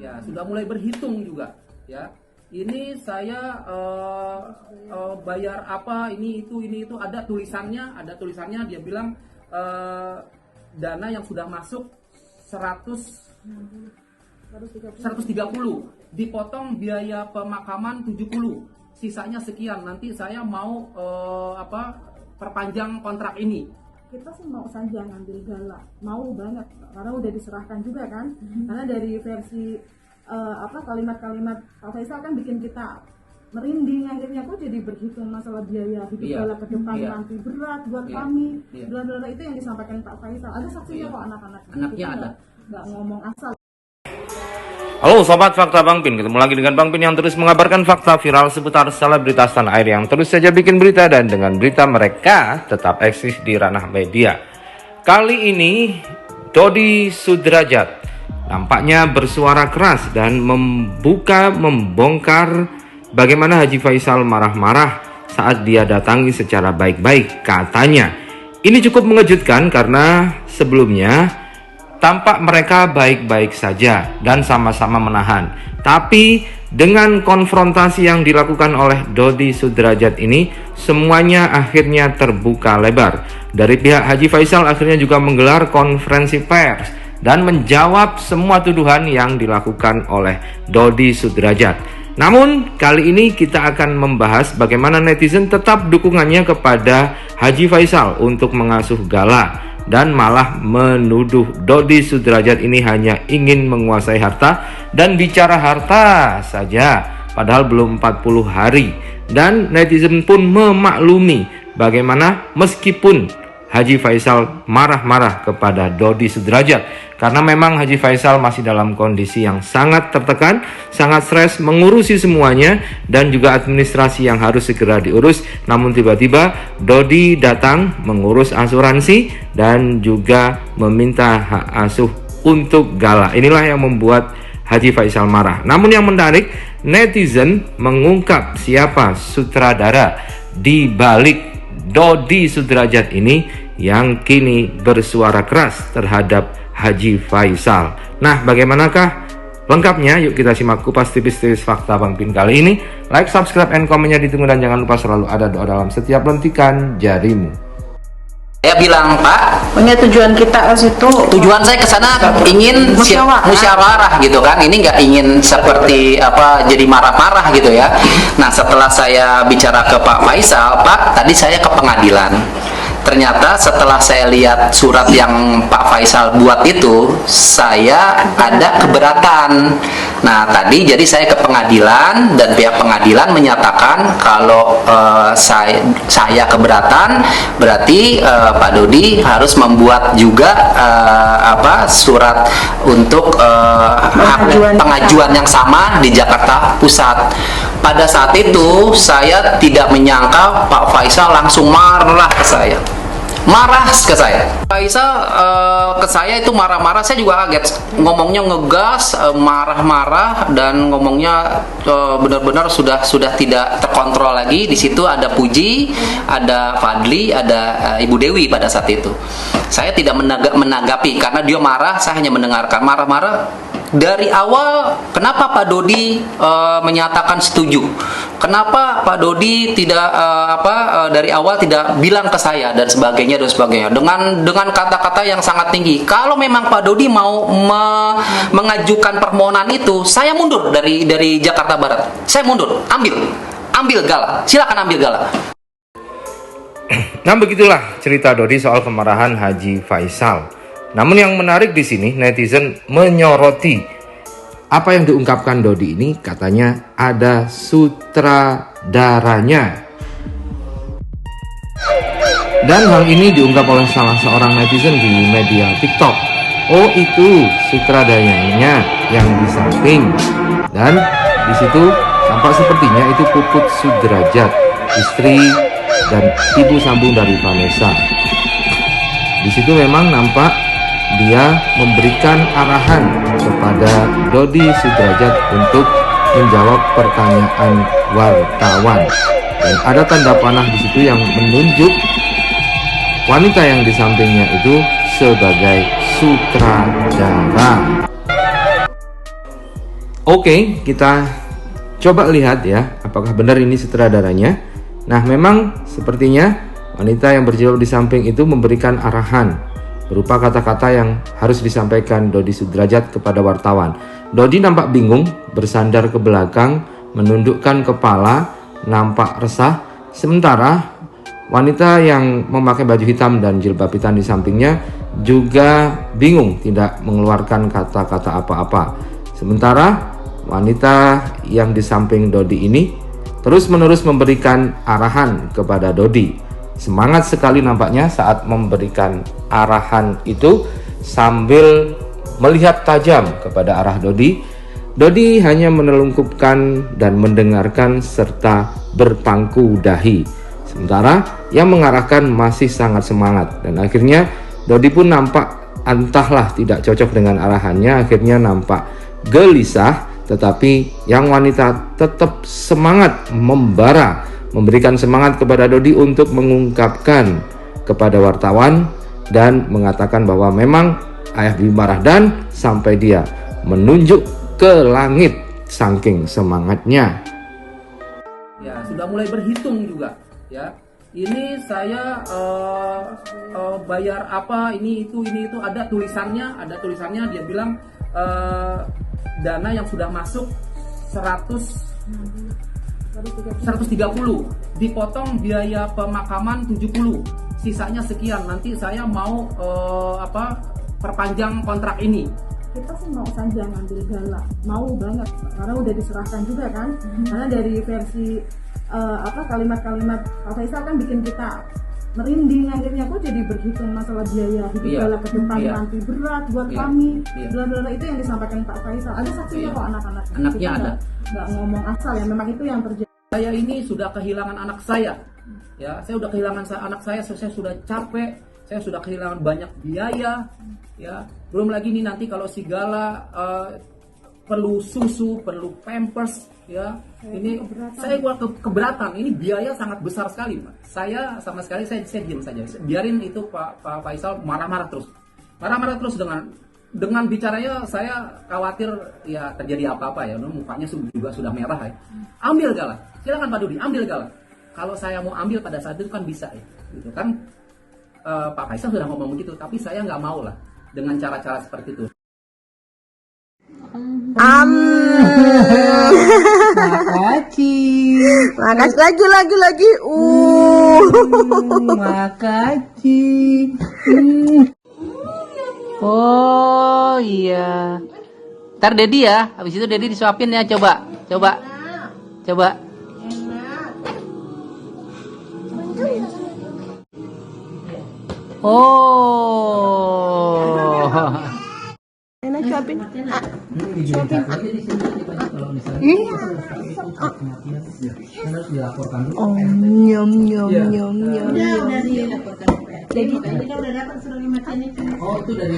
Ya, sudah mulai berhitung juga, ya. Ini saya bayar apa, ini itu ada tulisannya dia bilang dana yang sudah masuk 130, dipotong biaya pemakaman 70, sisanya sekian. Nanti saya mau perpanjang kontrak ini. Kita sih mau saja ngambil gala, mau banget karena udah diserahkan juga kan. Karena dari versi kalimat-kalimat Pak Faisal kan bikin kita merinding, akhirnya kok jadi berhitung masalah biaya hidup gala ke depan nanti berat buat kami. Bla-bla itu yang disampaikan Pak Faisal. Ada saksinya kok, Anaknya ada. Nggak ngomong asal. Halo Sobat Fakta Bang Pin, ketemu lagi dengan Bang Pin yang terus mengabarkan fakta viral seputar selebritas tanah air yang terus saja bikin berita, dan dengan berita mereka tetap eksis di ranah media. Kali ini Dodi Sudrajat nampaknya bersuara keras dan membongkar bagaimana Haji Faisal marah-marah saat dia datangi secara baik-baik katanya. Ini cukup mengejutkan karena sebelumnya tampak mereka baik-baik saja dan sama-sama menahan. Tapi dengan konfrontasi yang dilakukan oleh Dodi Sudrajat ini, semuanya akhirnya terbuka lebar. Dari pihak Haji Faisal akhirnya juga menggelar konferensi pers dan menjawab semua tuduhan yang dilakukan oleh Dodi Sudrajat. Namun kali ini kita akan membahas bagaimana netizen tetap dukungannya kepada Haji Faisal untuk mengasuh gala, dan malah menuduh Dodi Sudrajat ini hanya ingin menguasai harta dan bicara harta saja, padahal belum 40 hari. Dan netizen pun memaklumi bagaimana meskipun Haji Faisal marah-marah kepada Dodi Sudrajat, karena memang Haji Faisal masih dalam kondisi yang sangat tertekan, sangat stres mengurusi semuanya dan juga administrasi yang harus segera diurus. Namun tiba-tiba Dodi datang mengurus asuransi dan juga meminta hak asuh untuk gala. Inilah yang membuat Haji Faisal marah. Namun yang menarik, netizen mengungkap siapa sutradara di balik Dodi Sudrajat ini yang kini bersuara keras terhadap Haji Faisal. Nah, bagaimanakah lengkapnya? Yuk kita simak kupas tipis-tipis fakta Bang Pin kali ini. Like, subscribe, and komennya ditunggu, dan jangan lupa selalu ada doa dalam setiap lentikan jarimu. Saya bilang, Pak, Punya tujuan kita ke situ. tujuan saya ke sana ingin musyawarah gitu kan. Ini nggak ingin seperti jadi marah-marah gitu ya. Nah, setelah saya bicara ke Pak Faisal, Pak, tadi saya ke pengadilan. Ternyata setelah saya lihat surat yang Pak Faisal buat itu, saya ada keberatan. Nah, tadi jadi saya ke pengadilan dan pihak pengadilan menyatakan kalau saya keberatan, berarti Pak Dodi harus membuat juga surat untuk pengajuan yang sama di Jakarta Pusat. Pada saat itu saya tidak menyangka Pak Faisal langsung marah ke saya. Faisal ke saya itu marah-marah, saya juga kaget. Ngomongnya ngegas, marah-marah, dan ngomongnya benar-benar sudah tidak terkontrol lagi. Di situ ada Puji, ada Fadli, ada Ibu Dewi pada saat itu. Saya tidak menanggapi karena dia marah, saya hanya mendengarkan. Marah-marah. Dari awal, kenapa Pak Dodi menyatakan setuju? Kenapa Pak Dodi tidak dari awal tidak bilang ke saya dan sebagainya dengan kata-kata yang sangat tinggi. Kalau memang Pak Dodi mau mengajukan permohonan itu, saya mundur dari Jakarta Barat. Saya mundur, ambil gala. Silakan ambil gala. Nah, begitulah cerita Dodi soal kemarahan Haji Faisal. Namun yang menarik di sini, netizen menyoroti apa yang diungkapkan Dodi ini. Katanya ada sutradaranya. Dan hal ini diungkap oleh salah seorang netizen di media TikTok. Oh, itu sutradaranya yang di samping. Dan di situ tampak sepertinya itu Puput Sudrajat, istri dan ibu sambung dari Vanessa. Di situ memang nampak dia memberikan arahan kepada Dodi Sudrajat untuk menjawab pertanyaan wartawan, dan ada tanda panah di situ yang menunjuk wanita yang di sampingnya itu sebagai sutradara. Oke, kita coba lihat ya, apakah benar ini sutradaranya. Nah, memang sepertinya wanita yang berjilbab di samping itu memberikan arahan berupa kata-kata yang harus disampaikan Dodi Sudrajat kepada wartawan. Dodi nampak bingung, bersandar ke belakang, menundukkan kepala, nampak resah. Sementara wanita yang memakai baju hitam dan jilbab hitam di sampingnya juga bingung, tidak mengeluarkan kata-kata apa-apa. Sementara wanita yang di samping Dodi ini terus-menerus memberikan arahan kepada Dodi. Semangat sekali nampaknya saat memberikan arahan itu sambil melihat tajam kepada arah Dodi. Dodi hanya menelungkupkan dan mendengarkan serta berpangku dahi. Sementara yang mengarahkan masih sangat semangat, dan akhirnya Dodi pun nampak entahlah tidak cocok dengan arahannya, akhirnya nampak gelisah, tetapi yang wanita tetap semangat membara, memberikan semangat kepada Dodi untuk mengungkapkan kepada wartawan dan mengatakan bahwa memang Ayah Bima Rahdan sampai dia menunjuk ke langit saking semangatnya. Ya, sudah mulai berhitung juga ya. Ini saya bayar apa, ini itu ada tulisannya dia bilang dana yang sudah masuk 130, dipotong biaya pemakaman 70, sisanya sekian, nanti saya mau perpanjang kontrak ini. Kita sih mau saja ngambil galak, mau banget karena udah diserahkan juga kan. Karena dari versi kalimat-kalimat Pak Faisal kan bikin kita merinding, akhirnya kok jadi berhitung masalah biaya hidup galak ke depan nanti berat buat kami, bla itu yang disampaikan Pak Faisal. Ada saksinya kok, Anaknya ada, nggak ngomong asal ya, memang itu yang terjadi. Saya ini sudah kehilangan anak saya ya, saya sudah kehilangan anak saya sudah capek, saya sudah kehilangan banyak biaya ya, belum lagi nih nanti kalau si Gala perlu susu, perlu pampers ya, ini saya keberatan, ini biaya sangat besar sekali. Saya sama sekali saya diam saja, biarin itu Pak Faisal marah-marah terus dengan bicaranya. Saya khawatir ya terjadi apa-apa ya, mukanya juga sudah merah ya. Ambil Gala, silakan Pak Dodi, ambil Gala. Kalau saya mau ambil pada saat itu kan bisa ya, gitu kan. Pak Faisal sudah ngomong begitu, tapi saya nggak mau lah dengan cara-cara seperti itu. Makasih. Makasih lagi. Makasih. Oh iya. Ntar Dedi ya, habis itu Dedi disuapin ya, coba. Oh. Enak suapin. Oh, nyom. Oh, itu dari